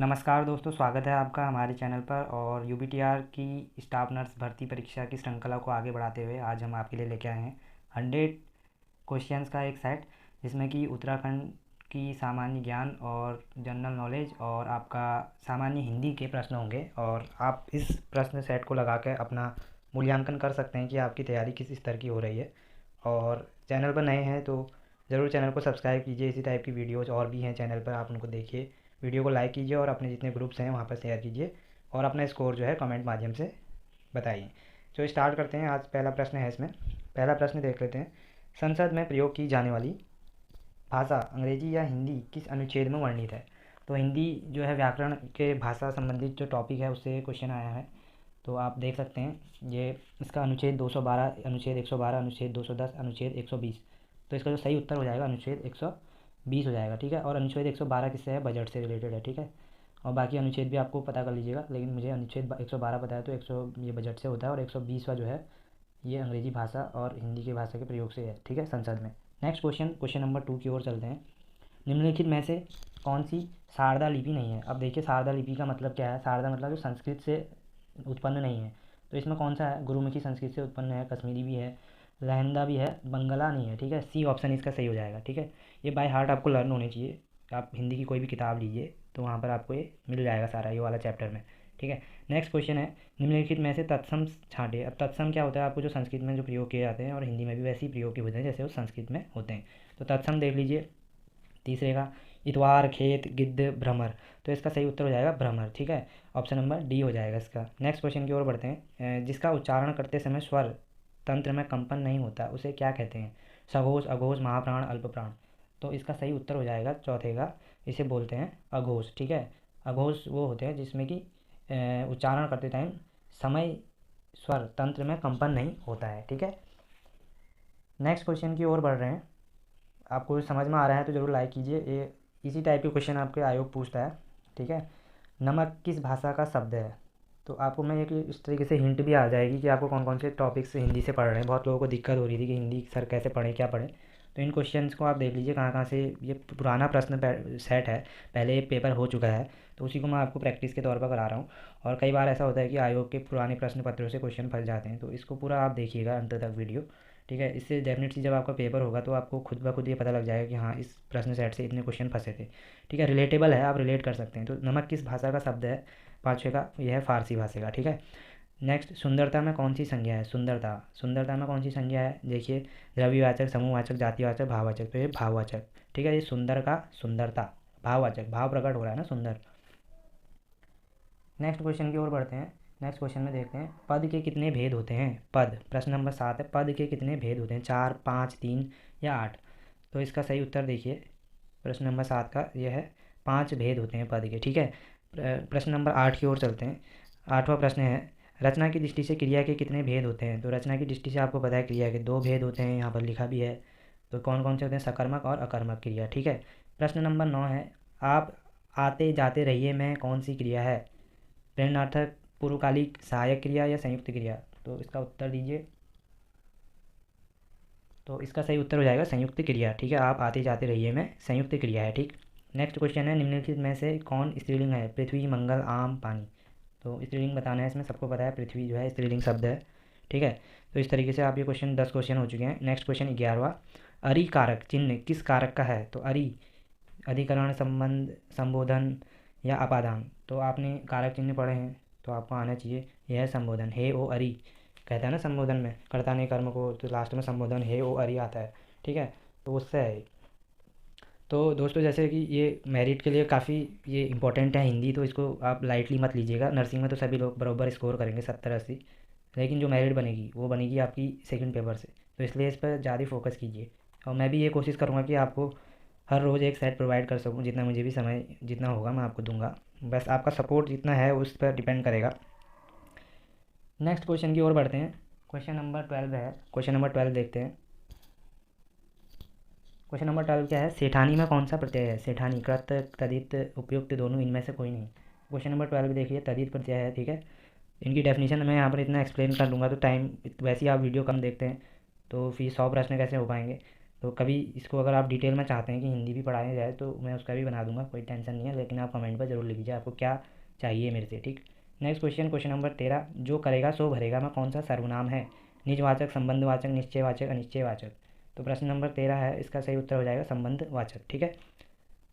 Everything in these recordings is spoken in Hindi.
नमस्कार दोस्तों, स्वागत है आपका हमारे चैनल पर। और यूबीटीआर की स्टाफ नर्स भर्ती परीक्षा की श्रृंखला को आगे बढ़ाते हुए आज हम आपके लिए लेके आए हैं 100 क्वेश्चंस का एक सेट, जिसमें कि उत्तराखंड की सामान्य ज्ञान और जनरल नॉलेज और आपका सामान्य हिंदी के प्रश्न होंगे। और आप इस प्रश्न सेट को लगा कर अपना मूल्यांकन कर सकते हैं कि आपकी तैयारी किस स्तर की हो रही है। और चैनल पर नए हैं तो ज़रूर चैनल को सब्सक्राइब कीजिए। इसी टाइप की वीडियोज़ और भी हैं चैनल पर, आप उनको देखिए। वीडियो को लाइक कीजिए और अपने जितने ग्रुप्स हैं वहाँ पर शेयर कीजिए और अपना स्कोर जो है कमेंट माध्यम से बताइए। तो स्टार्ट करते हैं। आज पहला प्रश्न है, इसमें पहला प्रश्न देख लेते हैं। संसद में प्रयोग की जाने वाली भाषा अंग्रेजी या हिंदी किस अनुच्छेद में वर्णित है? तो हिंदी जो है व्याकरण के भाषा संबंधित जो टॉपिक है उससे क्वेश्चन आया है। तो आप देख सकते हैं ये इसका अनुच्छेद 212, अनुच्छेद 112, अनुच्छेद 210, अनुच्छेद 120। तो इसका जो सही उत्तर हो जाएगा अनुच्छेद 120 हो जाएगा। ठीक है। और अनुच्छेद 112 किससे है? बजट से रिलेटेड है। ठीक है। और बाकी अनुच्छेद भी आपको पता कर लीजिएगा, लेकिन मुझे अनुच्छेद 112 पता है तो 100 ये बजट से होता है, और 120वां जो है ये अंग्रेजी भाषा और हिंदी की भाषा के प्रयोग से है। ठीक है, संसद में। नेक्स्ट क्वेश्चन, क्वेश्चन नंबर 2 की ओर चलते हैं। निम्नलिखित में से कौन सी शारदा लिपि नहीं है? अब देखिए, शारदा लिपि का मतलब क्या है? शारदा मतलब जो संस्कृत से उत्पन्न नहीं है। तो इसमें कौन सा है? गुरुमुखी संस्कृत से उत्पन्न है, कश्मीरी भी है, लहंदा भी है, बंगला नहीं है। ठीक है, सी ऑप्शन इसका सही हो जाएगा। ठीक है, ये बाय हार्ट आपको लर्न होने चाहिए। आप हिंदी की कोई भी किताब लीजिए तो वहाँ पर आपको ये मिल जाएगा सारा, ये वाला चैप्टर में। ठीक है। नेक्स्ट क्वेश्चन है, निम्नलिखित में से तत्सम छांटे। अब तत्सम क्या होता है? आपको जो संस्कृत में जो प्रयोग किए जाते हैं और हिंदी में भी वैसे ही प्रयोग किए होते हैं जैसे वो संस्कृत में होते हैं। तो तत्सम देख लीजिए। तीसरे का इतवार, खेत, गिद्ध, भ्रमर। तो इसका सही उत्तर हो जाएगा भ्रमर। ठीक है, ऑप्शन नंबर डी हो जाएगा इसका। नेक्स्ट क्वेश्चन की ओर बढ़ते हैं। जिसका उच्चारण करते समय स्वर तंत्र में कंपन नहीं होता उसे क्या कहते हैं? सघोष, अघोष, महाप्राण, अल्पप्राण। तो इसका सही उत्तर हो जाएगा चौथे का, इसे बोलते हैं अघोष। ठीक है, अघोष वो होते हैं जिसमें कि उच्चारण करते टाइम समय स्वर तंत्र में कंपन नहीं होता है। ठीक है। नेक्स्ट क्वेश्चन की ओर बढ़ रहे हैं। आपको समझ में आ रहा है तो ज़रूर लाइक कीजिए। ये इसी टाइप के क्वेश्चन आपके आयोग पूछता है। ठीक है। नमक किस भाषा का शब्द है? तो आपको मैं एक इस तरीके से हिंट भी आ जाएगी कि आपको कौन कौन से टॉपिक्स हिंदी से पढ़ रहे हैं। बहुत लोगों को दिक्कत हो रही थी कि हिंदी सर कैसे पढ़ें, क्या पढ़ें। तो इन क्वेश्चंस को आप देख लीजिए कहाँ कहाँ से ये पुराना प्रश्न सेट है, पहले ये पेपर हो चुका है, तो उसी को मैं आपको प्रैक्टिस के तौर पर करा रहा हूँ। और कई बार ऐसा होता है कि आयोग के पुराने प्रश्न पत्रों से क्वेश्चन फंस जाते हैं, तो इसको पूरा आप देखिएगा अंत तक वीडियो। ठीक है, इससे डेफिनेटली जब आपका पेपर होगा तो आपको खुद ब खुद ये पता लग जाएगा कि हाँ, इस प्रश्न सेट से इतने क्वेश्चन फंसे थे। ठीक है, रिलेटेबल है, आप रिलेट कर सकते हैं। तो नमक किस भाषा का शब्द है? पाँचवें का यह है फारसी भाषा का। ठीक है। नेक्स्ट, सुंदरता में कौन सी संज्ञा है? सुंदरता, सुंदरता में कौन सी संज्ञा है? देखिए, द्रव्यवाचक, समूहवाचक, जातिवाचक, भाववाचक। तो ये भाववाचक। ठीक है, ये सुंदर का सुंदरता, भाववाचक, भाव प्रकट हो रहा है ना, सुंदर। नेक्स्ट क्वेश्चन की ओर बढ़ते हैं। नेक्स्ट क्वेश्चन में देखते हैं, पद के कितने भेद होते हैं? पद, प्रश्न नंबर 7 है, पद के कितने भेद होते हैं? 4, 5, 3 या 8? तो इसका सही उत्तर देखिए, प्रश्न नंबर 7 का यह है 5 भेद होते हैं पद के। ठीक है। प्रश्न नंबर 8 की ओर चलते हैं। 8वां प्रश्न है, रचना की दृष्टि से क्रिया के कितने भेद होते हैं? तो रचना की दृष्टि से आपको पता है क्रिया के 2 भेद होते हैं, यहाँ पर लिखा भी है। तो कौन कौन से होते हैं? सकर्मक और अकर्मक क्रिया। ठीक है। प्रश्न नंबर 9 है, आप आते जाते रहिए में कौन सी क्रिया है? प्रेरणार्थक, पूर्वकालिक, सहायक क्रिया या संयुक्त क्रिया? तो इसका उत्तर दीजिए। तो इसका सही उत्तर हो जाएगा संयुक्त क्रिया। ठीक है, आप आते जाते रहिए में संयुक्त क्रिया है। ठीक। नेक्स्ट क्वेश्चन है, निम्नलिखित में से कौन स्त्रीलिंग है? पृथ्वी, मंगल, आम, पानी। तो स्त्रीलिंग बताना है, इसमें सबको पता है पृथ्वी जो है स्त्रीलिंग शब्द है। ठीक है। तो इस तरीके से आप ये क्वेश्चन 10 क्वेश्चन हो चुके हैं। नेक्स्ट क्वेश्चन 11वां, अरि कारक चिन्ह किस कारक का है? तो अरि अधिकरण, संबंध, संबोधन या अपादान। तो आपने कारक चिन्ह पढ़े हैं तो आपको आना चाहिए। यह है संबोधन, हे ओ अरि कहता है ना संबोधन में, कर्ता ने कर्म को, तो लास्ट में संबोधन हे ओ अरि आता है। ठीक है, तो उससे है। तो दोस्तों, जैसे कि ये मेरिट के लिए काफ़ी ये इंपॉर्टेंट है हिंदी, तो इसको आप लाइटली मत लीजिएगा। नर्सिंग में तो सभी लोग बराबर स्कोर करेंगे 70-80, लेकिन जो मेरिट बनेगी वो बनेगी आपकी सेकंड पेपर से, तो इसलिए इस पर ज़्यादा फोकस कीजिए। और मैं भी ये कोशिश करूँगा कि आपको हर रोज़ एक सेट प्रोवाइड कर सकूँ, जितना मुझे भी समय जितना होगा मैं आपको दूंगा। बस आपका सपोर्ट जितना है उस पर डिपेंड करेगा। नेक्स्ट क्वेश्चन की ओर बढ़ते हैं। क्वेश्चन नंबर 12 है, क्वेश्चन नंबर 12 देखते हैं। क्वेश्चन नंबर 12 क्या है? सेठानी में कौन सा प्रत्यय है? सेठानी, कृत, तदित, उपयुक्त, दोनों, इनमें से कोई नहीं। क्वेश्चन नंबर 12 देखिए, तदित प्रत्यय है। ठीक है, इनकी डेफिनेशन मैं यहाँ पर इतना एक्सप्लेन कर दूंगा तो टाइम, वैसे ही आप वीडियो कम देखते हैं तो फिर 100 प्रश्न कैसे हो पाएंगे। तो कभी इसको अगर आप डिटेल में चाहते हैं कि हिंदी भी पढ़ाया जाए तो मैं उसका भी बना दूंगा, कोई टेंशन नहीं है, लेकिन आप कमेंट पर जरूर लिख दीजिए आपको क्या चाहिए मेरे से, ठीक। नेक्स्ट क्वेश्चन, क्वेश्चन नंबर 13, जो करेगा सो भरेगा में कौन सा सर्वनाम है? निजवाचक, संबंधवाचक, निश्चयवाचक, अनिश्चयवाचक। तो प्रश्न नंबर 13 है, इसका सही उत्तर हो जाएगा संबंधवाचक, ठीक है।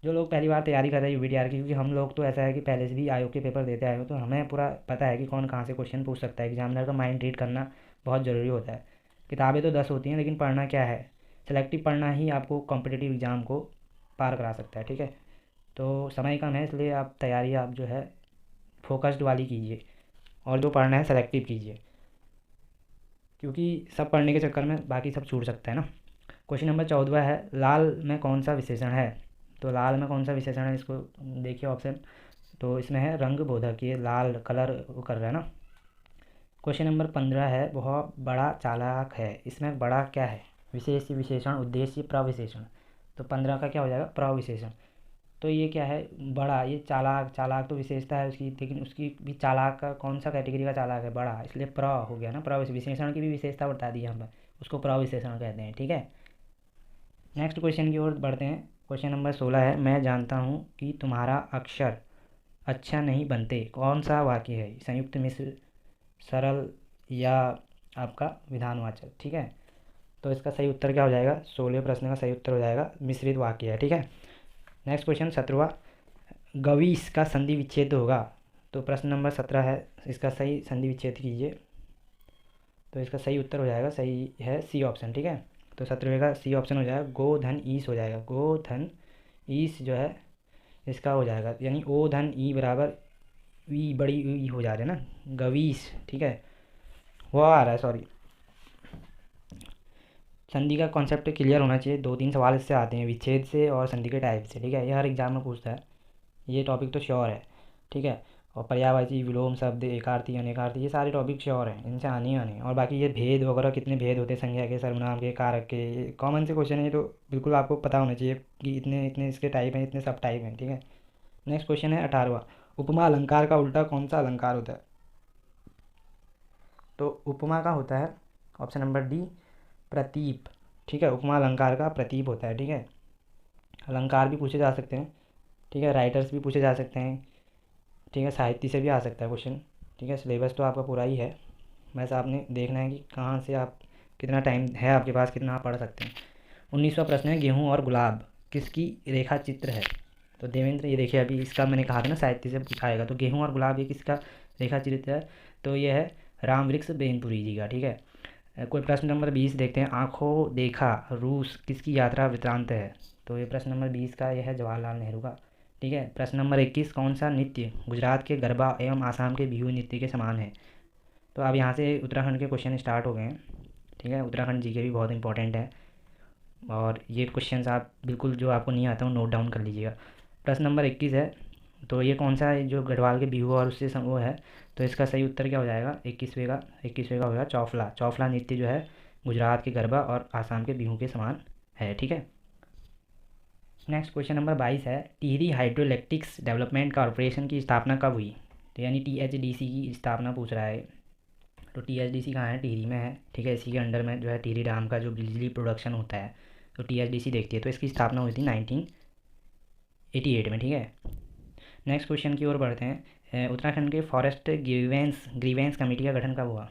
जो लोग पहली बार तैयारी कर रहे हैं यूबीटीआर की, क्योंकि हम लोग तो ऐसा है कि पहले से भी आयोग के पेपर देते आए हो, तो हमें पूरा पता है कि कौन कहाँ से क्वेश्चन पूछ सकता है। एग्जामिनर का माइंड रीड करना बहुत ज़रूरी होता है। किताबें तो 10 होती हैं, लेकिन पढ़ना क्या है, सेलेक्टिव पढ़ना ही आपको कॉम्पिटिटिव एग्ज़ाम को पार करा सकता है, ठीक है। तो समय कम है, इसलिए आप तैयारी आप जो है फोकस्ड वाली कीजिए, और जो पढ़ना है सेलेक्टिव कीजिए, क्योंकि सब पढ़ने के चक्कर में बाकी सब छूट सकता है ना। क्वेश्चन नंबर 14 है, लाल में कौन सा विशेषण है? तो लाल में कौन सा विशेषण है, इसको देखिए ऑप्शन। तो इसमें है रंग बोधक, ये लाल कलर वो कर रहा है ना। क्वेश्चन नंबर 15 है, वह बड़ा चालाक है, इसमें बड़ा क्या है? विशेष, विशेषण, उद्देश्य, प्रविशेषण। तो 15 का क्या हो जाएगा? प्रविशेषण। तो ये क्या है? बड़ा, ये चालाक, चालाक तो विशेषता है उसकी, लेकिन उसकी भी चालाक का कौन सा कैटेगरी का चालाक है? बड़ा, इसलिए प्र हो गया ना। प्रविशेषण की भी विशेषता बता दी यहाँ पर, उसको प्रविशेषण कहते हैं, ठीक है। नेक्स्ट क्वेश्चन की ओर बढ़ते हैं। क्वेश्चन नंबर 16 है, मैं जानता हूँ कि तुम्हारा अक्षर अच्छा नहीं बनते, कौन सा वाक्य है? संयुक्त, मिश्र, सरल, या आपका विधानवाचक, ठीक है। तो इसका सही उत्तर क्या हो जाएगा? 16वें प्रश्न का सही उत्तर हो जाएगा मिश्रित वाक्य है, ठीक है। नेक्स्ट क्वेश्चन 17, गवीस का संधि विच्छेद होगा। तो प्रश्न नंबर 17 है, इसका सही संधि विच्छेद कीजिए। तो इसका सही उत्तर हो जाएगा, सही है सी ऑप्शन, ठीक है। तो 17वें का सी ऑप्शन हो जाएगा, गो धन ईस हो जाएगा। गो धन ईस जो है इसका हो जाएगा, यानी ओ धन ई बराबर वी बड़ी ई हो जा रहा है ना, गवीस, ठीक है। वो आ रहा है, सॉरी। संधि का कॉन्सेप्ट क्लियर होना चाहिए, 2-3 सवाल इससे आते हैं, विच्छेद से और संधि के टाइप से, ठीक है। ये हर एग्जाम में पूछता है, ये टॉपिक तो श्योर है, ठीक है। और पर्यायवाची, विलोम शब्द, एकार्थी, अनेकार्थी, ये सारे टॉपिक श्योर हैं, इनसे आने ही आने। और बाकी ये भेद वगैरह, कितने भेद होते हैं संज्ञा के, सर्वनाम के, कारक के, ये कॉमन से क्वेश्चन है, ये तो बिल्कुल आपको पता होना चाहिए कि इतने इतने इसके टाइप हैं, इतने सब टाइप हैं, ठीक है। नेक्स्ट क्वेश्चन है 18वां, उपमा अलंकार का उल्टा कौन सा अलंकार होता है? तो उपमा का होता है ऑप्शन नंबर डी, प्रतीप, ठीक है। उपमा अलंकार का प्रतीप होता है, ठीक है। अलंकार भी पूछे जा सकते हैं, ठीक है, राइटर्स भी पूछे जा सकते हैं, ठीक है, साहित्य से भी आ सकता है क्वेश्चन, ठीक है। सिलेबस तो आपका पूरा ही है, बस आपने देखना है कि कहाँ से आप, कितना टाइम है आपके पास, कितना आप पढ़ सकते हैं। 19वां प्रश्न है, गेहूँ और गुलाब किसकी रेखा चित्र है? तो देवेंद्र, ये देखिए अभी इसका मैंने कहा था ना साहित्य से पूछाएगा, तो गेहूँ और गुलाब ये किसका रेखा चित्र है? तो ये है रामवृक्ष बेनपुरी जी का, ठीक है। कोई प्रश्न नंबर 20 देखते हैं, आंखों देखा रूस किसकी यात्रा वृत्तांत है? तो ये प्रश्न नंबर 20 का यह है जवाहरलाल नेहरू का, ठीक है। प्रश्न नंबर 21, कौन सा नृत्य गुजरात के गरबा एवं आसाम के बिहू नृत्य के समान है? तो अब यहाँ से उत्तराखंड के क्वेश्चन स्टार्ट हो गए हैं, ठीक है। उत्तराखंड जी के भी बहुत इंपॉर्टेंट है, और ये क्वेश्चन आप बिल्कुल जो आपको नहीं आता वो नोट डाउन कर लीजिएगा। प्रश्न नंबर 21 है, तो ये कौन सा है जो गढ़वाल के बिहू और उससे वो है? तो इसका सही उत्तर क्या हो जाएगा? 21वें का होगा चौफला। चौफला नृत्य जो है गुजरात के गरबा और आसाम के बिहू के समान है, ठीक है। नेक्स्ट क्वेश्चन नंबर 22 है, टिहरी हाइड्रोइलेक्ट्रिक्स डेवलपमेंट कॉरपोरेशन की स्थापना कब हुई? तो यानी THDC की स्थापना पूछ रहा है। तो THDC कहाँ है? टिहरी में है, ठीक है। इसी के अंडर में जो है टिहरी डैम का जो बिजली प्रोडक्शन होता है, तो THDC देखती है। तो इसकी स्थापना हुई थी 1988 में, ठीक है। नेक्स्ट क्वेश्चन की ओर बढ़ते हैं, उत्तराखंड के फॉरेस्ट ग्रीवेंस कमेटी का गठन कब हुआ?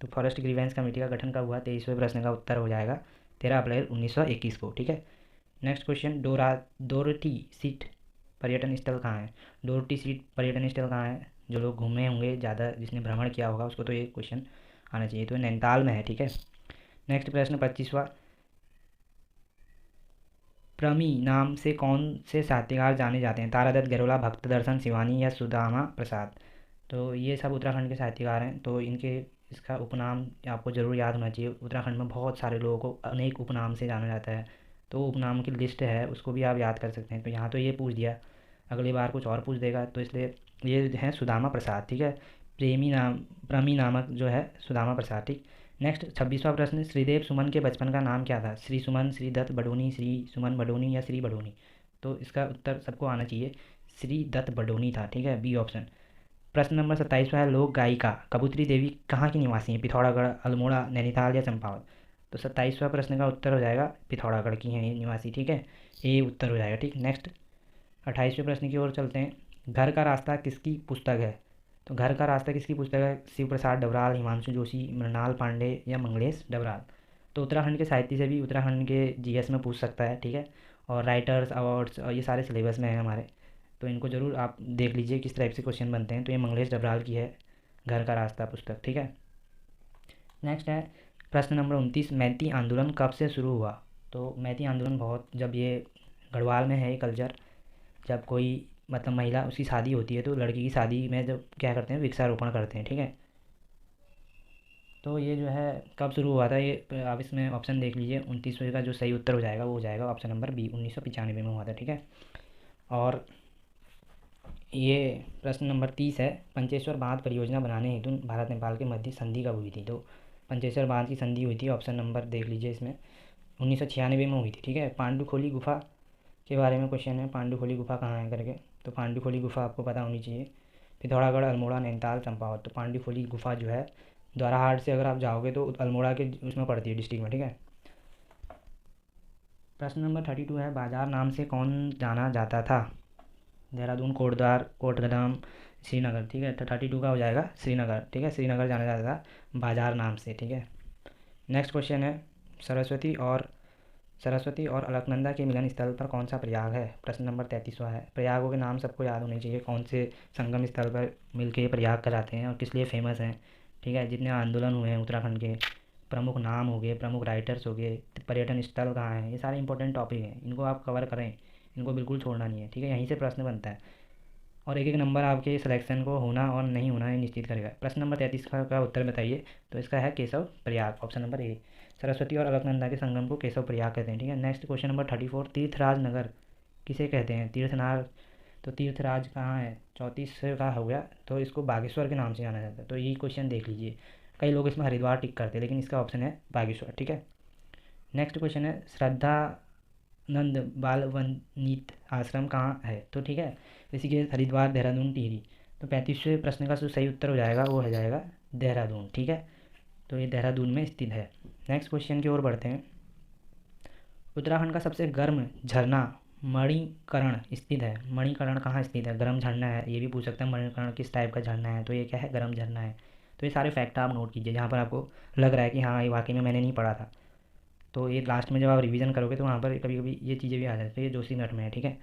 तो फॉरेस्ट ग्रीवेंस कमेटी का गठन कब हुआ? 23वें प्रश्न का उत्तर हो जाएगा 13 अप्रैल 1921 को, ठीक है। नेक्स्ट क्वेश्चन, डोरटी सीट पर्यटन स्थल कहाँ है? डोरटी सीट पर्यटन स्थल कहाँ है? जो लोग घूमे होंगे ज़्यादा, जिसने भ्रमण किया होगा उसको तो ये क्वेश्चन आना चाहिए, तो नैनीताल में है, ठीक है। नेक्स्ट प्रश्न 25वां, प्रमी नाम से कौन से साहित्यकार जाने जाते हैं? तारादत्त, गैरोला, भक्त दर्शन शिवानी, या सुदामा प्रसाद? तो ये सब उत्तराखंड के साहित्यकार हैं, तो इनके इसका उपनाम आपको ज़रूर याद होना चाहिए। उत्तराखंड में बहुत सारे लोगों को अनेक उपनाम से जाना जाता है, तो उपनाम की लिस्ट है, उसको भी आप याद कर सकते हैं। तो यहाँ तो ये पूछ दिया, अगली बार कुछ और पूछ देगा, तो इसलिए ये हैं सुदामा प्रसाद, ठीक है। प्रमी नामक जो है सुदामा प्रसाद, ठीक। नेक्स्ट 26वां प्रश्न, श्रीदेव सुमन के बचपन का नाम क्या था? श्री सुमन, श्री दत्त बडोनी, श्री सुमन बडोनी, या श्री बडोनी? तो इसका उत्तर सबको आना चाहिए, श्री दत्त बडोनी था, ठीक है, बी ऑप्शन। प्रश्न नंबर 27वां है, लोक गायिका कबूतरी देवी कहाँ की निवासी हैं? पिथौरागढ़, अल्मोड़ा, नैनीताल, या चंपावत? तो 27वां प्रश्न का उत्तर हो जाएगा पिथौरागढ़ की है ये निवासी, ठीक है, ये उत्तर हो जाएगा। ठीक, नेक्स्ट 28वें प्रश्न की ओर चलते हैं। घर का रास्ता किसकी पुस्तक है? तो घर का रास्ता किसकी पुस्तक है? शिव प्रसाद डबराल, हिमांशु जोशी, मृणाल पांडे या मंगलेश डबराल। तो उत्तराखंड के साहित्य से भी उत्तराखंड के जीएस में पूछ सकता है, ठीक है, और राइटर्स अवार्ड्स और ये सारे सिलेबस में है हमारे, तो इनको ज़रूर आप देख लीजिए किस टाइप से क्वेश्चन बनते हैं। तो ये मंगलेश डबराल की है घर का रास्ता पुस्तक, ठीक है। नेक्स्ट है प्रश्न नंबर 29, मैती आंदोलन कब से शुरू हुआ? तो मैती आंदोलन बहुत, जब ये गढ़वाल में है ये कल्चर, जब कोई मतलब महिला उसकी शादी होती है तो लड़की की शादी में जब क्या करते हैं वृक्षारोपण करते हैं, ठीक है। तो ये जो है कब शुरू हुआ था ये आप इसमें ऑप्शन देख लीजिए। 29वें का जो सही उत्तर हो जाएगा वो हो जाएगा ऑप्शन नंबर बी, 1995 में हुआ था, ठीक है। और ये प्रश्न नंबर 30 है, पंचेश्वर बांध परियोजना बनाने हेतु भारत नेपाल के मध्य संधि कब हुई थी? तो पंचेश्वर बांध की संधि हुई थी, ऑप्शन नंबर देख लीजिए इसमें 1996 में हुई थी, ठीक है। पांडुखोली गुफा के बारे में क्वेश्चन है, पांडुखोली गुफा कहाँ है करके। तो पांडुखोली गुफा आपको पता होनी चाहिए, पिथौरागढ़, अल्मोड़ा, नैनीताल, चंपावत। तो पांडुखोली गुफा जो है द्वाराहाट से अगर आप जाओगे तो अल्मोड़ा के उसमें पड़ती है डिस्ट्रिक्ट में, ठीक है। प्रश्न नंबर 32 है, बाजार नाम से कौन जाना जाता था? देहरादून, कोटद्वार, कोटगदाम, श्रीनगर, ठीक है। तो 32 का हो जाएगा श्रीनगर, ठीक है, श्रीनगर जाना जाता था बाजार नाम से, ठीक है। नेक्स्ट क्वेश्चन है, सरस्वती और अलकनंदा के मिलन स्थल पर कौन सा प्रयाग है? प्रश्न नंबर 33वां है। प्रयागों के नाम सबको याद होने चाहिए, कौन से संगम स्थल पर मिलके ये प्रयाग कराते हैं और किस लिए फेमस हैं, ठीक है। जितने आंदोलन हुए हैं उत्तराखंड के, प्रमुख नाम हो गए, प्रमुख राइटर्स हो गए, पर्यटन स्थल कहाँ हैं, ये सारे इंपॉर्टेंट टॉपिक हैं, इनको आप कवर करें, इनको बिल्कुल छोड़ना नहीं है, ठीक है। यहीं से प्रश्न बनता है और एक एक नंबर आपके सिलेक्शन को होना और नहीं होना ये निश्चित करेगा। प्रश्न नंबर 33 का उत्तर बताइए। तो इसका है Keshav Prayag, option number A. Saraswati और अलकनंदा के संगम को केशव प्रयाग कहते हैं, ठीक है। नेक्स्ट क्वेश्चन नंबर 34, तीर्थराज नगर किसे कहते हैं? तीर्थनाग, तो तीर्थराज कहाँ है? 34 का हो गया, तो इसको बागेश्वर के नाम से जाना जाता है। तो यही क्वेश्चन देख लीजिए, कई लोग इसमें हरिद्वार टिक करते हैं लेकिन इसका ऑप्शन है बागेश्वर, ठीक है। नेक्स्ट क्वेश्चन है, श्रद्धानंद बाल वनित आश्रम कहाँ है? तो ठीक है, ऋषिकेश, हरिद्वार, देहरादून, टिहरी। तो 35वें प्रश्न का जो सही उत्तर हो जाएगा वो हो जाएगा देहरादून, ठीक है। तो ये देहरादून में स्थित है। नेक्स्ट क्वेश्चन की ओर बढ़ते हैं। उत्तराखंड का सबसे गर्म झरना मणिकर्ण स्थित है। मणिकर्ण कहाँ स्थित है? गर्म झरना है, ये भी पूछ सकते हैं मणिकर्ण किस टाइप का झरना है, तो ये क्या है? गर्म झरना है। तो ये सारे फैक्ट आप नोट कीजिए जहाँ पर आपको लग रहा है कि हाँ ये वाकई में मैंने नहीं पढ़ा था, तो ये लास्ट में जब आप रिवीजन करोगे तो वहाँ पर कभी कभी ये चीज़ें भी आ जाती है। तो ये जोशीमठ में है, ठीक है।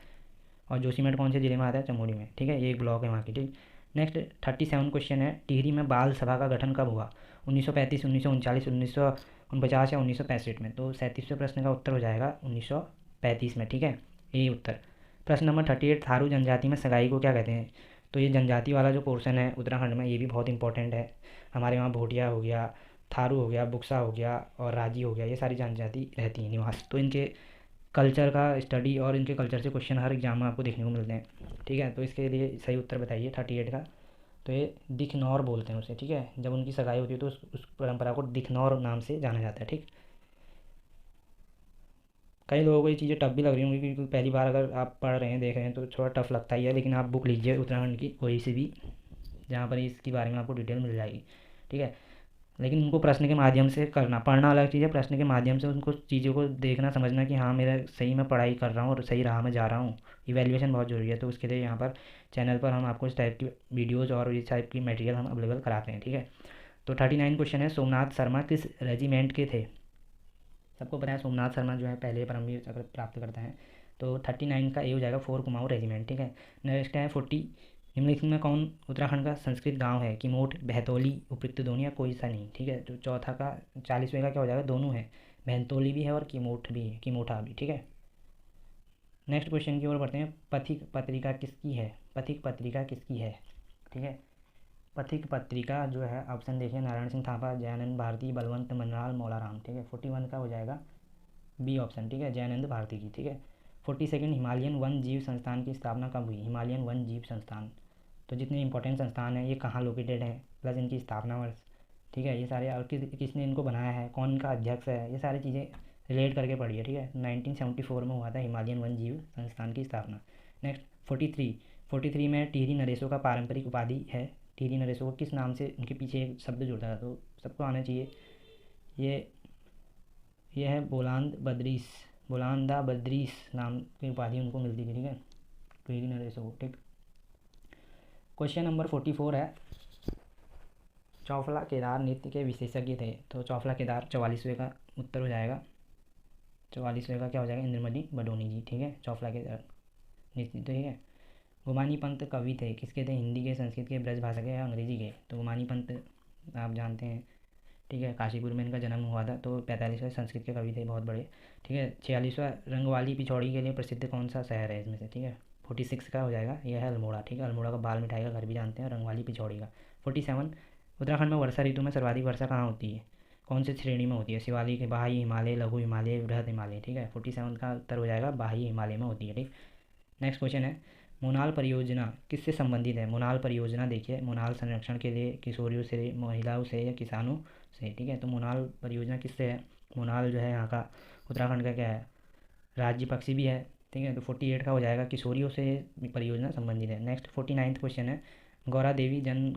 और जोशीमठ कौन से जिले में आता है? चमोली में, ठीक है, ये एक ब्लॉक है वहाँ की, ठीक। नेक्स्ट 37 क्वेश्चन है, टिहरी में बाल सभा का गठन कब हुआ? 1935, 1939, 1949 या 1965 में। तो 37वें प्रश्न का उत्तर हो जाएगा 1935 में, ठीक है, यही उत्तर। प्रश्न नंबर 38, थारू जनजाति में सगाई को क्या कहते हैं? तो ये जनजाति वाला जो पोर्शन है उत्तराखंड में ये भी बहुत इंपॉर्टेंट है। हमारे वहाँ भोटिया हो गया, थारू हो गया, बुक्सा हो गया और राजी हो गया, ये सारी जनजाति रहती है निवास। तो इनके कल्चर का स्टडी और इनके कल्चर से क्वेश्चन हर एग्जाम में आपको देखने को मिलते हैं, ठीक है। तो इसके लिए सही उत्तर बताइए 38 का। तो ये दिखनौर बोलते हैं उसे, ठीक है, जब उनकी सगाई होती है तो उस परंपरा को दिखनौर नाम से जाना जाता है, ठीक। कई लोगों को ये चीज़ें टफ भी लग रही होंगी क्योंकि पहली बार अगर आप पढ़ रहे हैं, देख रहे हैं तो थोड़ा टफ लगता ही है, लेकिन आप बुक लीजिए उत्तराखंड की कोई से भी, जहाँ पर इसके बारे में आपको डिटेल मिल जाएगी, ठीक है। लेकिन उनको प्रश्न के माध्यम से करना, पढ़ना अलग चीज़ है, प्रश्न के माध्यम से उनको चीज़ों को देखना समझना कि हाँ मेरा सही में पढ़ाई कर रहा हूँ और सही राह में जा रहा हूँ, इवैल्यूएशन बहुत ज़रूरी है। तो उसके लिए यहाँ पर चैनल पर हम आपको इस टाइप की वीडियोज़ और इस टाइप की मटेरियल हम अवेलेबल कराते हैं, ठीक है। तो 39 क्वेश्चन है, सोमनाथ शर्मा किस रेजिमेंट के थे? सबको पता है सोमनाथ शर्मा जो है पहले परमवीर चक्र प्राप्त करता है। तो 39 का ए हो जाएगा, 4 कुमाऊँ रेजिमेंट, ठीक है। नेक्स्ट है 40, निम्नलिखित में कौन उत्तराखंड का संस्कृत गांव है? किमोट, बहतौली, उपयुक्त दोनों या कोई सा नहीं, ठीक है। तो चौथा का 40वें का क्या हो जाएगा? दोनों है, बहतौली भी है और किमोट भी है, किमोठा भी, ठीक है। नेक्स्ट क्वेश्चन की ओर बढ़ते हैं, पथिक पत्रिका किसकी है? पथिक पत्रिका किसकी है, ठीक है। पथिक पत्रिका जो है ऑप्शन देखिए, नारायण सिंह थापा, जयानंद भारती, बलवंत मनलाल, मौलाराम, ठीक है। 41 का हो जाएगा बी ऑप्शन, ठीक है, जयानंद भारती की, ठीक है। 42, हिमालयन वन जीव संस्थान की स्थापना कब हुई? हिमालयन वन जीव संस्थान, तो जितने इंपॉर्टेंट संस्थान हैं ये कहाँ लोकेटेड हैं, प्लस इनकी स्थापना वर्ष, ठीक है, ये सारे, और किसने इनको बनाया है, कौन इनका अध्यक्ष है, ये सारी चीज़ें रिलेट करके पढ़िए, ठीक है। 1974 में हुआ था हिमालयन वन जीव संस्थान की स्थापना। नेक्स्ट 43 में टिहरी नरेशों का पारंपरिक उपाधि है। टिहरी नरेशों को किस नाम से, उनके पीछे एक शब्द जुड़ता है, तो सबको आना चाहिए, ये ये है बोलांद बद्रीस, बोलांदा बद्रीस नाम की उपाधि उनको मिलती थी, ठीक है, पीरी नरेश को, ठीक। क्वेश्चन नंबर 44 है, चौफला केदार नृत्य के विशेषज्ञ थे। तो चौफला केदार 44वें का उत्तर हो जाएगा, 44वें का क्या हो जाएगा, इंद्रमणि बडोनी जी, ठीक है, चौफला केदार नृत्य, ठीक है। गुमानी पंत कवि थे, किसके थे, हिंदी के, संस्कृत के, ब्रज भाषा के या अंग्रेजी के। तो गुमानी पंत आप जानते हैं, ठीक है, काशीपुर में इनका जन्म हुआ था। तो 45वें संस्कृत के कवि थे, बहुत बड़े, ठीक है। 46वां रंगवाली पिछौड़ी के लिए प्रसिद्ध कौन सा शहर है इसमें से, ठीक है। 46 का हो जाएगा, यह है अल्मोड़ा, ठीक है, अल्मोड़ा का बाल मिठाई का घर भी जानते हैं, रंगवाली पिछौड़ी का। 47, उत्तराखंड में वर्षा ऋतु में सर्वाधिक वर्षा कहाँ होती है, कौन सी श्रेणी में होती है, शिवालिक, बाह्य हिमालय, लघु हिमालय, बृहद हिमालय, ठीक है। 47 का उत्तर हो जाएगा बाह्य हिमालय में होती है, ठीक। नेक्स्ट क्वेश्चन है, मोनाल परियोजना किससे संबंधित है। मोनाल परियोजना देखिए, मोनाल संरक्षण के लिए किशोरियों से, महिलाओं से या किसानों से, ठीक है। तो मोनाल परियोजना किससे है, मोनाल जो है यहाँ का उत्तराखंड का क्या है, राज्य पक्षी भी है, ठीक है। तो 48 का हो जाएगा, किशोरियों से परियोजना संबंधित है। नेक्स्ट 49वां क्वेश्चन है, गौरा देवी जन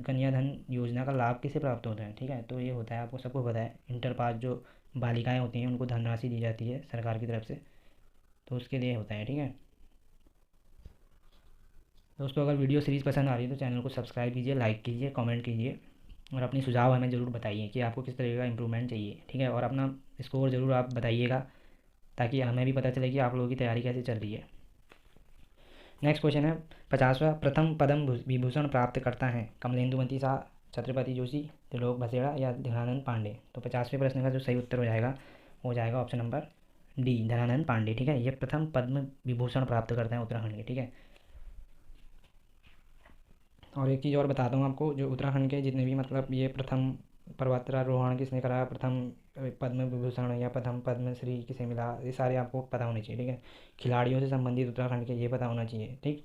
कन्याधन योजना का लाभ किसे प्राप्त होता है, ठीक है। तो ये होता है, आपको सबको पता है, इंटर पास जो बालिकाएँ होती हैं उनको धनराशि दी जाती है सरकार की तरफ से, तो उसके लिए होता है, ठीक है। दोस्तों अगर वीडियो सीरीज़ पसंद आ रही है तो चैनल को सब्सक्राइब कीजिए, लाइक कीजिए, कमेंट कीजिए और अपनी सुझाव हमें ज़रूर बताइए कि आपको किस तरह का इम्प्रूवमेंट चाहिए, ठीक है। और अपना स्कोर ज़रूर आप बताइएगा ताकि हमें भी पता चले कि आप लोगों की तैयारी कैसे चल रही है। नेक्स्ट क्वेश्चन है, 50वां प्रथम पद्म विभूषण प्राप्त करता है, कमलेंदुमती शाह, छत्रपति जोशी, त्रिलोक बसेड़ा या धनानंद पांडे। तो 50वें प्रश्न का जो सही उत्तर हो जाएगा वो जाएगा option number D, Dhanananda Pandey, ठीक है। ये प्रथम पद्म विभूषण प्राप्त करते हैं उत्तराखंड के, ठीक है। और एक चीज़ और बताता हूँ आपको, जो उत्तराखंड के जितने भी मतलब ये प्रथम पर्वतारोहण किसने करा, प्रथम पद्म विभूषण या प्रथम पद्मश्री किसे मिला, ये सारे आपको पता होने चाहिए, ठीक है। खिलाड़ियों से संबंधित उत्तराखंड के ये पता होना चाहिए, ठीक।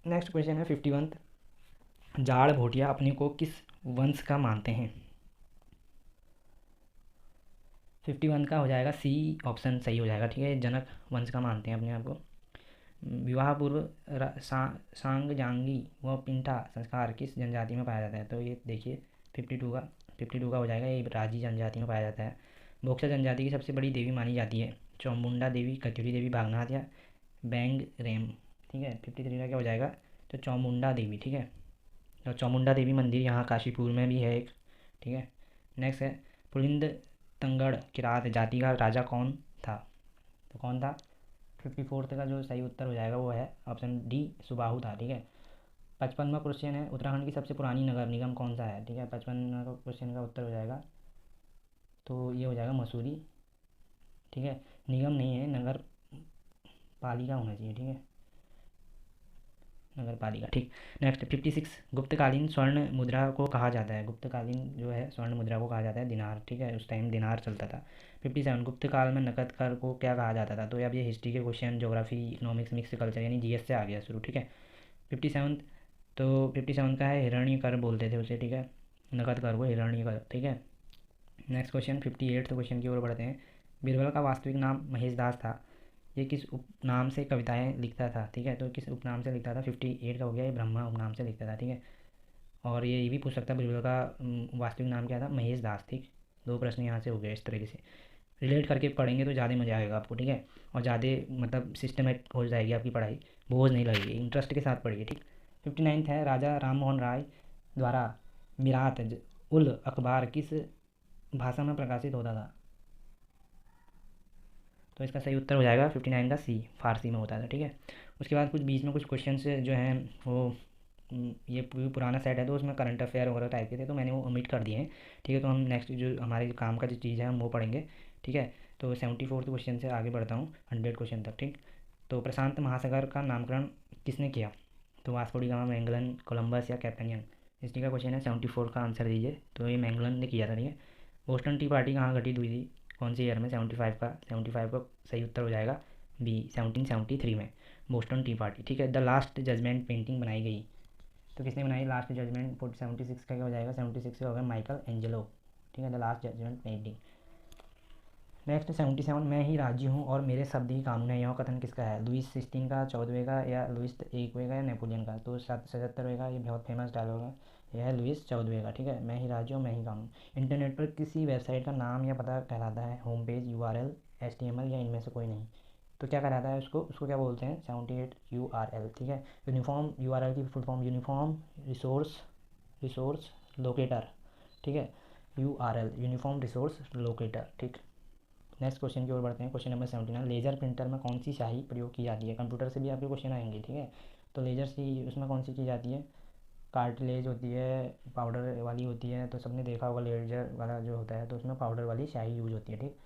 नेक्स्ट क्वेश्चन है 51, जाड़ भोटिया अपने को किस वंश का मानते हैं। 51 का हो जाएगा सी ऑप्शन सही हो जाएगा, ठीक है, जनक वंश का मानते हैं अपने आप को। विवाह पूर्व सांगजांगी व पिंटा संस्कार किस जनजाति में पाया जाता है। तो ये देखिए 52 का हो जाएगा, ये राजी जनजाति में पाया जाता है। बोक्सा जनजाति की सबसे बड़ी देवी मानी जाती है, चौमुंडा देवी, कत्यूरी देवी, बागनाथ या बैंग रेम, ठीक है। 53 का क्या हो जाएगा, तो चौमुंडा देवी, ठीक है। तो चौमुंडा देवी मंदिर यहाँ काशीपुर में भी है एक, ठीक है। नेक्स्ट है, पुलिंद तंगड़ किरात जाति का राजा कौन था। तो कौन था, 54 का जो सही उत्तर हो जाएगा वो है ऑप्शन डी, सुबाहु था, ठीक है। 55वां क्वेश्चन है, उत्तराखंड की सबसे पुरानी नगर निगम कौन सा है, ठीक है। 55वां क्वेश्चन का उत्तर हो जाएगा, तो ये हो जाएगा मसूरी, ठीक है। निगम नहीं है, नगर पालिका होना चाहिए, ठीक है, नगर पालिका, ठीक। नेक्स्ट 56, गुप्तकालीन स्वर्ण मुद्रा को कहा जाता है। गुप्तकालीन जो है स्वर्ण मुद्रा को कहा जाता है दिनार, ठीक है, उस टाइम दिनार चलता था। 57, गुप्त काल में नकद कर को क्या कहा जाता था। तो अब ये हिस्ट्री के question, geography, economics, mix culture यानी जीएस से आ गया शुरू, ठीक है। 57, तो 57 का है हिरण्य कर बोलते थे उसे, ठीक है, नकद कर को हिरण्य कर, ठीक है। नेक्स्ट क्वेश्चन 58 क्वेश्चन की ओर बढ़ते हैं, बीरबल का वास्तविक नाम महेश दास था, ये किस उपनाम से कविताएं लिखता था, ठीक है। तो किस उपनाम से लिखता था, 58 का हो गया, ये ब्रह्मा उपनाम से लिखता था, ठीक है। और ये भी पूछ सकता है बीरबल का वास्तविक नाम क्या था, महेश दास, ठीक। 2 प्रश्न यहाँ से हो गए, इस तरीके से रिलेट करके पढ़ेंगे तो ज़्यादा मज़ा आएगा आपको, ठीक है। और ज़्यादा मतलब सिस्टमेटिक हो जाएगी आपकी पढ़ाई, बोझ नहीं लगेगी, इंटरेस्ट के साथ पढ़िए, ठीक। 59 है, राजा राम मोहन राय द्वारा मिरात उल अखबार किस भाषा में प्रकाशित होता था। तो इसका सही उत्तर हो जाएगा 59 का सी, फारसी में होता था, ठीक है। उसके बाद कुछ बीच में कुछ क्वेश्चन जो हैं वो ये पुराना सेट है तो उसमें करंट अफेयर वगैरह टाइप के थे तो मैंने वो ओमिट कर दिए हैं, ठीक है। तो हम नेक्स्ट जो हमारे काम का जो चीज़ है हम वो पढ़ेंगे, ठीक है। तो 74 क्वेश्चन से आगे बढ़ता हूँ 100 क्वेश्चन तक, ठीक। तो प्रशांत महासागर का नामकरण किसने किया। तो Vasco D gamma, Magellan, Columbus या कैपेनियन। हिस्ट्री का क्वेश्चन है, 74 का आंसर दीजिए। तो ये मैगलन ने किया था, ठीक है। बोस्टन टी पार्टी कहाँ घटित हुई थी, कौन से ईयर में, 75 का सही उत्तर हो जाएगा बी, 1773 में बोस्टन टी पार्टी, ठीक है। द लास्ट जजमेंट पेंटिंग बनाई गई, तो किसने बनाई लास्ट जजमेंट, 76 का क्या हो जाएगा, 76 का हो गया माइकल एंजेलो, ठीक है, the last judgement painting. Next 77, मैं ही राज्य हूँ और मेरे शब्द ही कानून है, यह कथन किसका है, लुइस 16 का, 14वें का या लुइस 1वें का या नेपोलियन का। तो 77वें का, ये बहुत फेमस डायलॉग है, यह है लुइस चौदहवें का, ठीक है। मैं ही राजा हूँ मैं ही कानून। इंटरनेट पर किसी वेबसाइट का नाम या पता कहलाता है होम पेज, URL, HTML या इनमें से कोई नहीं। तो क्या कहलाता है उसको क्या बोलते हैं? 78 URL, ठीक है। यूनिफॉर्म URL की full form uniform resource locator, ठीक है। URL यूनिफॉर्म रिसोर्स लोकेटर, ठीक। नेक्स्ट क्वेश्चन की ओर बढ़ते हैं। क्वेश्चन नंबर 79, लेज़र प्रिंटर में कौन सी स्याही प्रयोग की जाती है? कंप्यूटर से भी आपके क्वेश्चन आएंगे, ठीक है। तो लेज़र सी उसमें कौन सी की जाती है? कार्टिलेज होती है, पाउडर वाली होती है। तो सबने देखा होगा लेज़र वाला जो होता है तो उसमें पाउडर वाली स्याही यूज होती है, ठीक।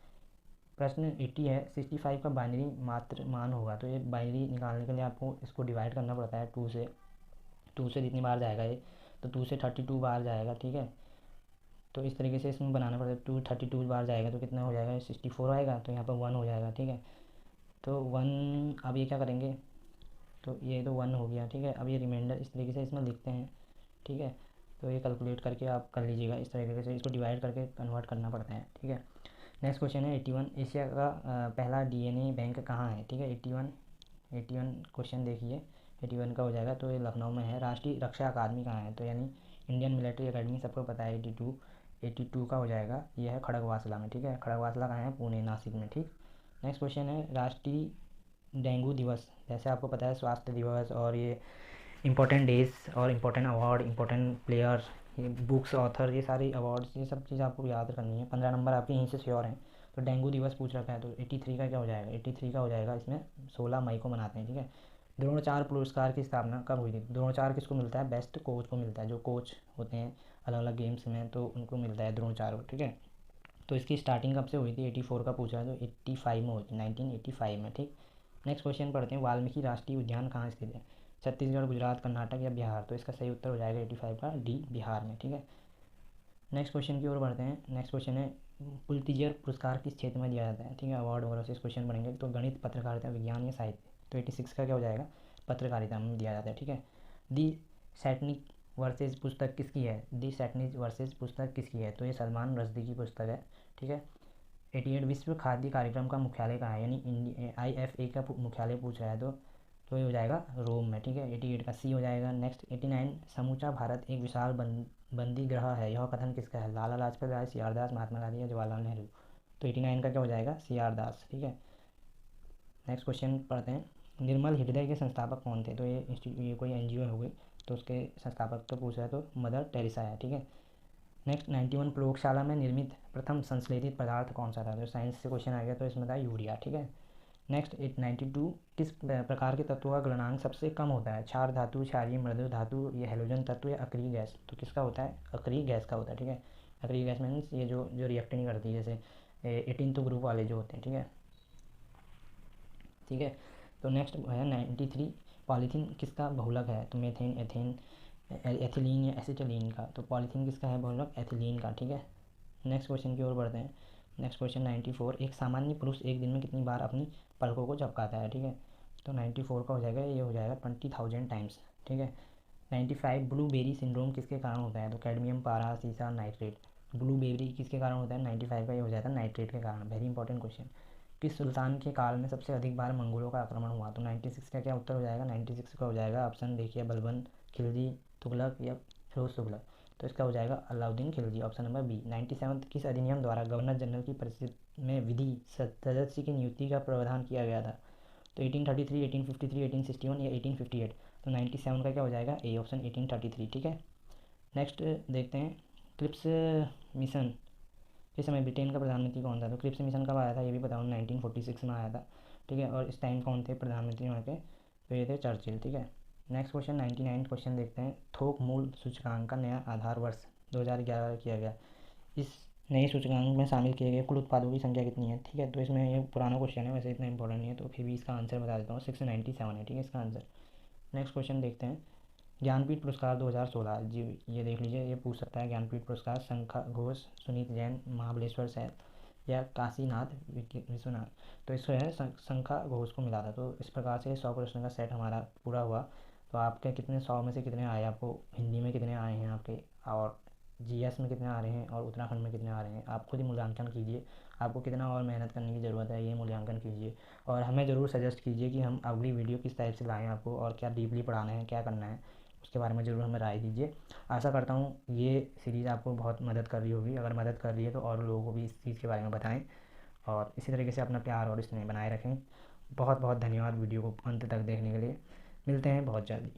प्रश्न 80 है, 65 का बाइनरी मात्र मान होगा। तो ये बाइनरी निकालने के लिए आपको इसको डिवाइड करना पड़ता है 2 से जितनी बार जाएगा ये, तो 2 से 32 बार जाएगा, ठीक है। तो इस तरीके से इसमें बनाना पड़ता है। 232 बार जाएगा तो कितना हो जाएगा? 64 आएगा, तो यहाँ पर 1 हो जाएगा, ठीक है। तो 1, अब ये क्या करेंगे? तो ये तो 1 हो गया, ठीक है। अब ये रिमाइंडर इस तरीके से इसमें लिखते हैं, ठीक है। तो ये कैलकुलेट करके आप कर लीजिएगा, इस तरीके से इसको डिवाइड करके कन्वर्ट करना पड़ता है, ठीक है। नेक्स्ट क्वेश्चन है 81, एशिया का पहला DNA बैंक कहाँ है? ठीक है। 81 क्वेश्चन देखिए, 81 का हो जाएगा। तो ये लखनऊ में है। राष्ट्रीय रक्षा अकादमी कहाँ है? तो यानी इंडियन मिलिट्री अकेडमी सबको पता है। 82 का हो जाएगा। ये है खड़गवासला में, ठीक है। खड़गवासला कहाँ है? पुणे, नासिक में, ठीक। नेक्स्ट क्वेश्चन है राष्ट्रीय डेंगू दिवस। जैसे आपको पता है स्वास्थ्य दिवस और ये इंपॉर्टेंट डेज और इम्पोर्टेंट अवार्ड, इंपॉर्टेंट प्लेयर, ये बुक्स ऑथर, ये सारी अवार्ड्स, ये सब चीज़ आपको याद करनी है। 15 नंबर आपके यहीं से श्योर हैं। तो डेंगू दिवस पूछ रखा है, तो 83 का क्या हो जाएगा? 83 का हो जाएगा, इसमें 16 मई को मनाते हैं, ठीक है। द्रोणाचार्य पुरस्कार की स्थापना कब हुई थी? द्रोणाचार्य किसको मिलता है? बेस्ट कोच को मिलता है। जो कोच होते हैं अलग अलग गेम्स में तो उनको मिलता है द्रोणाचार्य, ठीक है। तो इसकी स्टार्टिंग कब से हुई थी? 84 का पूछा है, तो 85 में हुई थी, 1985 में, ठीक। नेक्स्ट क्वेश्चन पढ़ते हैं, वाल्मीकि राष्ट्रीय उद्यान कहाँ स्थित है? छत्तीसगढ़, गुजरात, कर्नाटक या बिहार? तो इसका सही उत्तर हो जाएगा 85 का डी, बिहार में, ठीक है। नेक्स्ट क्वेश्चन की ओर बढ़ते हैं। नेक्स्ट क्वेश्चन है पुलित्जर पुरस्कार किस क्षेत्र में दिया जाता है? ठीक है, अवार्ड वगैरह से क्वेश्चन बनेंगे। तो गणित, पत्रकारिता, विज्ञान या साहित्य? तो 86 का क्या हो जाएगा? पत्रकारिता में दिया जाता है, ठीक है। दी सैटनिक वर्सेज पुस्तक किसकी है? दी सैटनिक वर्सेज पुस्तक किसकी है? तो ये सलमान रश्दी की पुस्तक है, ठीक है। 88 विश्व खाद्य कार्यक्रम का मुख्यालय कहाँ है? यानी IFA का मुख्यालय पूछ रहा है तो ये हो जाएगा रोम में, ठीक है। 88 का सी हो जाएगा। नेक्स्ट 89, समूचा भारत एक विशाल बंदी ग्रह है, यह कथन किसका है? लाला लाजपत राय, CR दास, महात्मा गांधी या जवाहरलाल नेहरू? तो 89 का क्या हो जाएगा? CR दास, ठीक है। नेक्स्ट क्वेश्चन पढ़ते हैं, निर्मल हृदय के संस्थापक कौन थे? तो ये कोई NGO हो गई, तो उसके संस्थापक तो पूछ रहा है, तो मदर टेरेसा है, ठीक है। नेक्स्ट 91, प्रयोगशाला में निर्मित प्रथम संश्लेषित पदार्थ कौन सा था? तो साइंस से क्वेश्चन आ गया, तो इसमें था यूरिया, ठीक है। नेक्स्ट 92, किस प्रकार के तत्वों का गलनांक सबसे कम होता है? क्षार धातु, क्षारीय मृदु धातु, या हेलोजन तत्व, या अक्रिय गैस? तो किसका होता है? अक्रिय गैस का होता है, ठीक है। अक्रिय गैस मीन्स ये जो रिएक्ट नहीं करती, जैसे 18 ग्रुप वाले जो होते हैं, ठीक है, ठीक है। तो नेक्स्ट है 93, पॉलीथीन किसका बहुलक है? तो मीथेन, एथेन, एथिलीन या एसिटिलीन का? तो पॉलीथीन किसका है बहुलक? एथिलीन का, ठीक है। नेक्स्ट क्वेश्चन की ओर बढ़ते हैं। नेक्स्ट क्वेश्चन 94, एक सामान्य पुरुष एक दिन में कितनी बार अपनी पलकों को झपकाता है? ठीक है। तो 94 का हो जाएगा, ये हो जाएगा 20,000 टाइम्स, ठीक है। 95, ब्लूबेरी सिंड्रोम किसके कारण होता है? तो कैडमियम, पारा, सीसा, नाइट्रेट। ब्लूबेरी किसके कारण होता है? 95 का ये हो जाता है नाइट्रेट के कारण। Very important question. किस सुल्तान के काल में सबसे अधिक बार मंगोलों का आक्रमण हुआ? तो 96 का क्या उत्तर हो जाएगा? 96 का हो जाएगा ऑप्शन देखिए, बलबन, खिलजी, तुगलक या फिरोज तुगलक? तो इसका हो जाएगा Alauddin Khilji, option number B. 97, किस अधिनियम द्वारा गवर्नर जनरल की परिषद में विधि सदस्य की नियुक्ति का प्रावधान किया गया था? तो 1833, 1853, 1861 या 1858? तो 97 का क्या हो जाएगा? ए ऑप्शन, 1833, ठीक है। नेक्स्ट देखते हैं, क्रिप्स मिशन इस समय ब्रिटेन का प्रधानमंत्री कौन था? तो क्रिप्स मिशन कब आया था ये भी बताऊँ, 1946 में आया था, ठीक है। और इस टाइम कौन थे प्रधानमंत्री वहाँ के? तो ये थे चर्चिल, ठीक है। नेक्स्ट क्वेश्चन 99 क्वेश्चन देखते हैं, थोक मूल सूचकांक का नया आधार वर्ष 2011 किया गया। इस नए सूचकांक में शामिल किए गए कुल उत्पादों की संख्या कितनी है? ठीक है, तो इसमें ये पुराना क्वेश्चन है, वैसे इतना इंपॉर्टेंट नहीं है, तो फिर भी इसका आंसर बता देता हूँ, 697 है, ठीक है इसका आंसर। नेक्स्ट क्वेश्चन देखते हैं, ज्ञानपीठ पुरस्कार 2016 जी, ये देख लीजिए, ये पूछ सकता है ज्ञानपीठ पुरस्कार शंखा घोष, सुनीत जैन, महाबलेश्वर सैन या काशीनाथ विश्वनाथ? तो इसको है शंखा घोष को मिला था। तो इस प्रकार से 100 प्रश्न का सेट हमारा पूरा हुआ। तो आपके कितने 100 में से कितने आए आपको? हिंदी में कितने आए हैं आपके, और GS में कितने आ रहे हैं, और उत्तराखंड में कितने आ रहे हैं? आप खुद ही मूल्यांकन कीजिए, आपको कितना और मेहनत करने की ज़रूरत है, ये मूल्यांकन कीजिए। और हमें ज़रूर सजेस्ट कीजिए कि हम अगली वीडियो किस टाइप से लाएँ आपको, और क्या डीपली पढ़ाना है, क्या करना है, उसके बारे में ज़रूर हमें राय दीजिए। आशा करता हूँ ये सीरीज़ आपको बहुत मदद कर रही होगी। अगर मदद कर रही है तो और लोगों को भी इस चीज़ के बारे में बताएं और इसी तरीके से अपना प्यार और स्नेह बनाए रखें। बहुत बहुत धन्यवाद वीडियो को अंत तक देखने के लिए। मिलते हैं बहुत जल्दी।